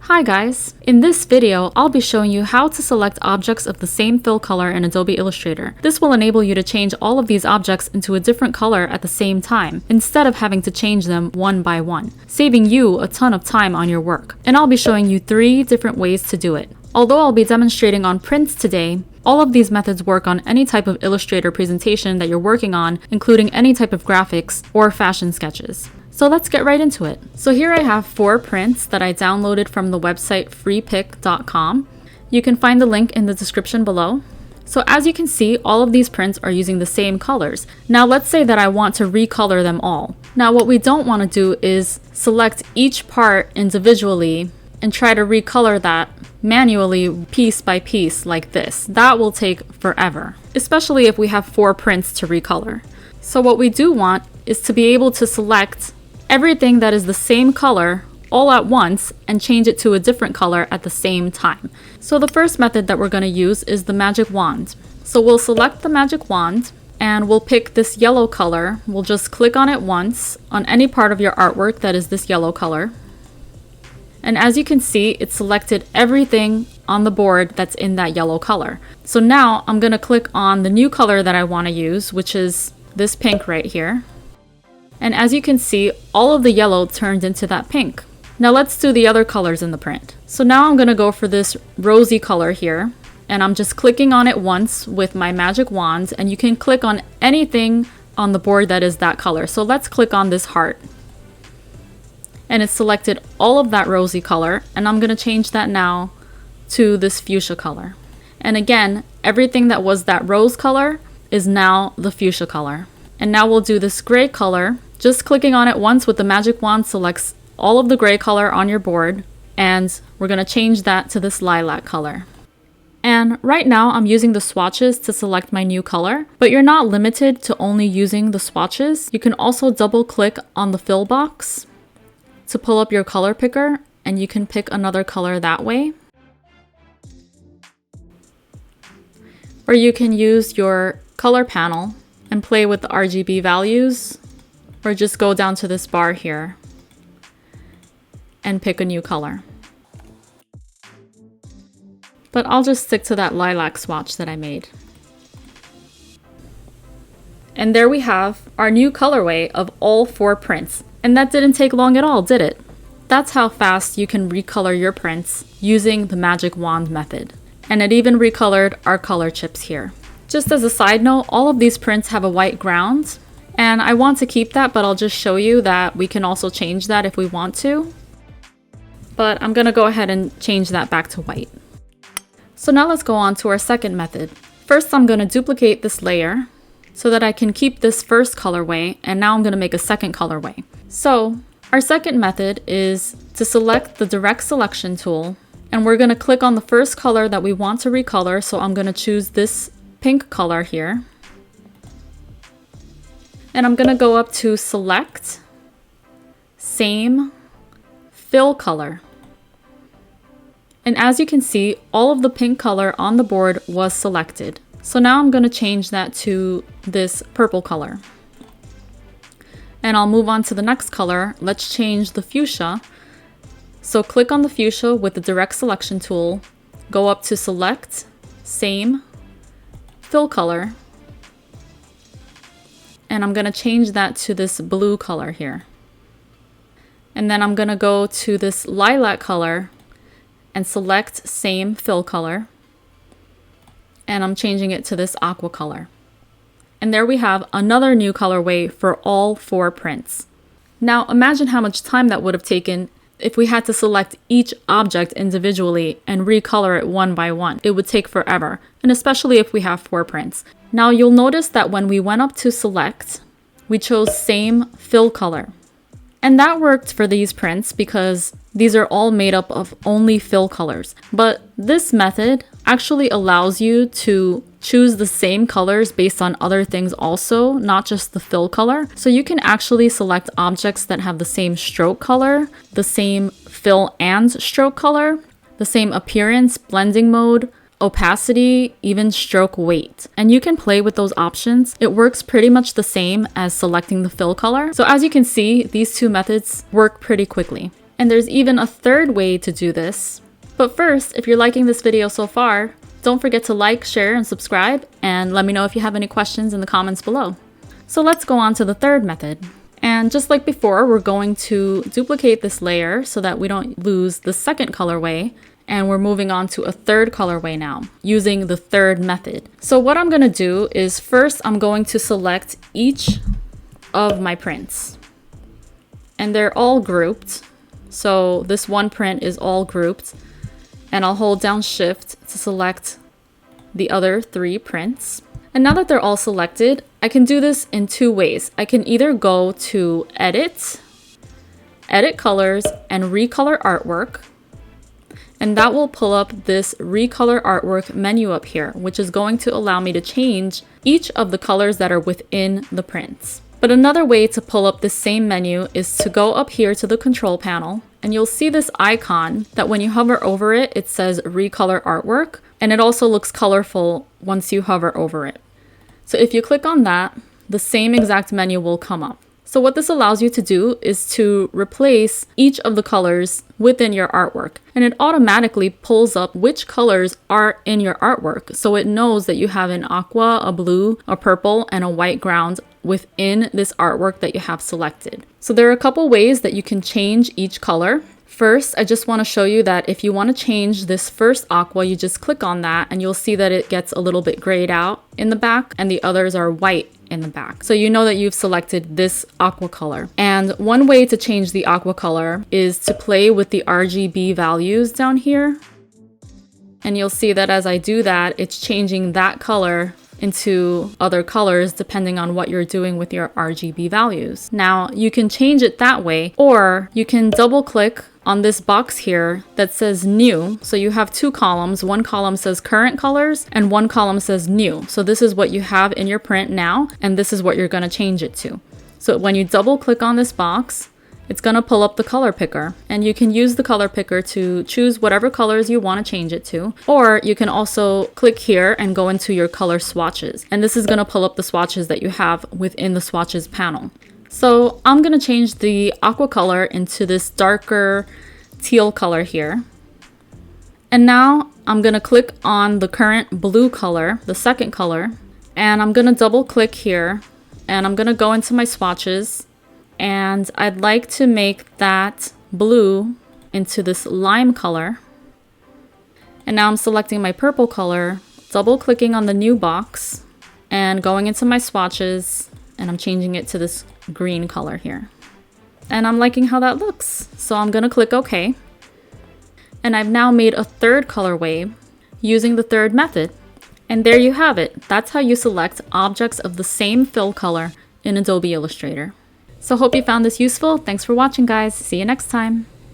Hi guys! In this video, I'll be showing you how to select objects of the same fill color in Adobe Illustrator. This will enable you to change all of these objects into a different color at the same time, instead of having to change them one by one, saving you a ton of time on your work. And I'll be showing you 3 different ways to do it. Although I'll be demonstrating on prints today, all of these methods work on any type of Illustrator presentation that you're working on, including any type of graphics or fashion sketches. So let's get right into it. So here I have 4 prints that I downloaded from the website freepik.com. You can find the link in the description below. So as you can see, all of these prints are using the same colors. Now let's say that I want to recolor them all. Now what we don't want to do is select each part individually and try to recolor that manually piece by piece like this. That will take forever, especially if we have 4 prints to recolor. So what we do want is to be able to select everything that is the same color all at once and change it to a different color at the same time. So the first method that we're going to use is the magic wand. So we'll select the magic wand and we'll pick this yellow color. We'll just click on it once on any part of your artwork that is this yellow color. And as you can see, it selected everything on the board that's in that yellow color. So now I'm going to click on the new color that I want to use, which is this pink right here. And as you can see, all of the yellow turned into that pink. Now let's do the other colors in the print. So now I'm going to go for this rosy color here, and I'm just clicking on it once with my magic wand, and you can click on anything on the board that is that color. So let's click on this heart. And it selected all of that rosy color, and I'm going to change that now to this fuchsia color. And again, everything that was that rose color is now the fuchsia color. And now we'll do this gray color. Just clicking on it once with the magic wand selects all of the gray color on your board, and we're going to change that to this lilac color. And right now I'm using the swatches to select my new color, but you're not limited to only using the swatches. You can also double click on the fill box to pull up your color picker, and you can pick another color that way. Or you can use your color panel and play with the RGB values, or just go down to this bar here and pick a new color. But I'll just stick to that lilac swatch that I made. And there we have our new colorway of all 4 prints. And that didn't take long at all, did it? That's how fast you can recolor your prints using the magic wand method. And it even recolored our color chips here. Just as a side note, all of these prints have a white ground, and I want to keep that, but I'll just show you that we can also change that if we want to. But I'm going to go ahead and change that back to white. So now let's go on to our second method. First, I'm going to duplicate this layer so that I can keep this first colorway, and now I'm going to make a second colorway. So our second method is to select the direct selection tool, and we're going to click on the first color that we want to recolor. So I'm going to choose this pink color here, and I'm going to go up to select, same, fill color. And as you can see, all of the pink color on the board was selected. So now I'm going to change that to this purple color. And I'll move on to the next color. Let's change the fuchsia. So click on the fuchsia with the direct selection tool, go up to select, same, fill color, and I'm going to change that to this blue color here. And then I'm going to go to this lilac color and select same, fill color, and I'm changing it to this aqua color. And there we have another new colorway for all 4 prints. Now imagine how much time that would have taken if we had to select each object individually and recolor it one by one. It would take forever, and especially if we have 4 prints. Now you'll notice that when we went up to select, we chose same, fill color. And that worked for these prints because these are all made up of only fill colors. But this method actually allows you to choose the same colors based on other things also, not just the fill color. So you can actually select objects that have the same stroke color, the same fill and stroke color, the same appearance, blending mode, opacity, even stroke weight. And you can play with those options. It works pretty much the same as selecting the fill color. So as you can see, these 2 methods work pretty quickly. And there's even a third way to do this. But first, if you're liking this video so far, don't forget to like, share, and subscribe, and let me know if you have any questions in the comments below. So let's go on to the third method. And just like before, we're going to duplicate this layer so that we don't lose the second colorway. And we're moving on to a third colorway now, using the third method. So what I'm gonna do is first I'm going to select each of my prints. And they're all grouped. So this one print is all grouped. And I'll hold down Shift to select the other 3 prints. And now that they're all selected, I can do this in 2 ways. I can either go to Edit, Edit Colors, and Recolor Artwork. And that will pull up this Recolor Artwork menu up here, which is going to allow me to change each of the colors that are within the prints. But another way to pull up this same menu is to go up here to the control panel, and you'll see this icon that when you hover over it, it says Recolor Artwork, and it also looks colorful once you hover over it. So if you click on that, the same exact menu will come up. So what this allows you to do is to replace each of the colors within your artwork. And it automatically pulls up which colors are in your artwork. So it knows that you have an aqua, a blue, a purple, and a white ground within this artwork that you have selected. So there are a couple ways that you can change each color. First, I just want to show you that if you want to change this first aqua, you just click on that and you'll see that it gets a little bit grayed out in the back and the others are white in the back. So you know that you've selected this aqua color. And one way to change the aqua color is to play with the RGB values down here. And you'll see that as I do that, it's changing that color into other colors depending on what you're doing with your RGB values. Now you can change it that way, or you can double click on this box here that says new. So you have 2 columns. One column says current colors and one column says new. So this is what you have in your print now, and this is what you're going to change it to. So when you double click on this box, it's going to pull up the color picker, and you can use the color picker to choose whatever colors you want to change it to. Or you can also click here and go into your color swatches. And this is going to pull up the swatches that you have within the swatches panel. So I'm going to change the aqua color into this darker teal color here. And now I'm going to click on the current blue color, the second color, and I'm going to double click here, and I'm going to go into my swatches, and I'd like to make that blue into this lime color. And now I'm selecting my purple color, double clicking on the new box, and going into my swatches, and I'm changing it to this green color here. And I'm liking how that looks. So I'm gonna click OK. And I've now made a third colorway using the third method. And there you have it. That's how you select objects of the same fill color in Adobe Illustrator. So hope you found this useful. Thanks for watching, guys. See you next time.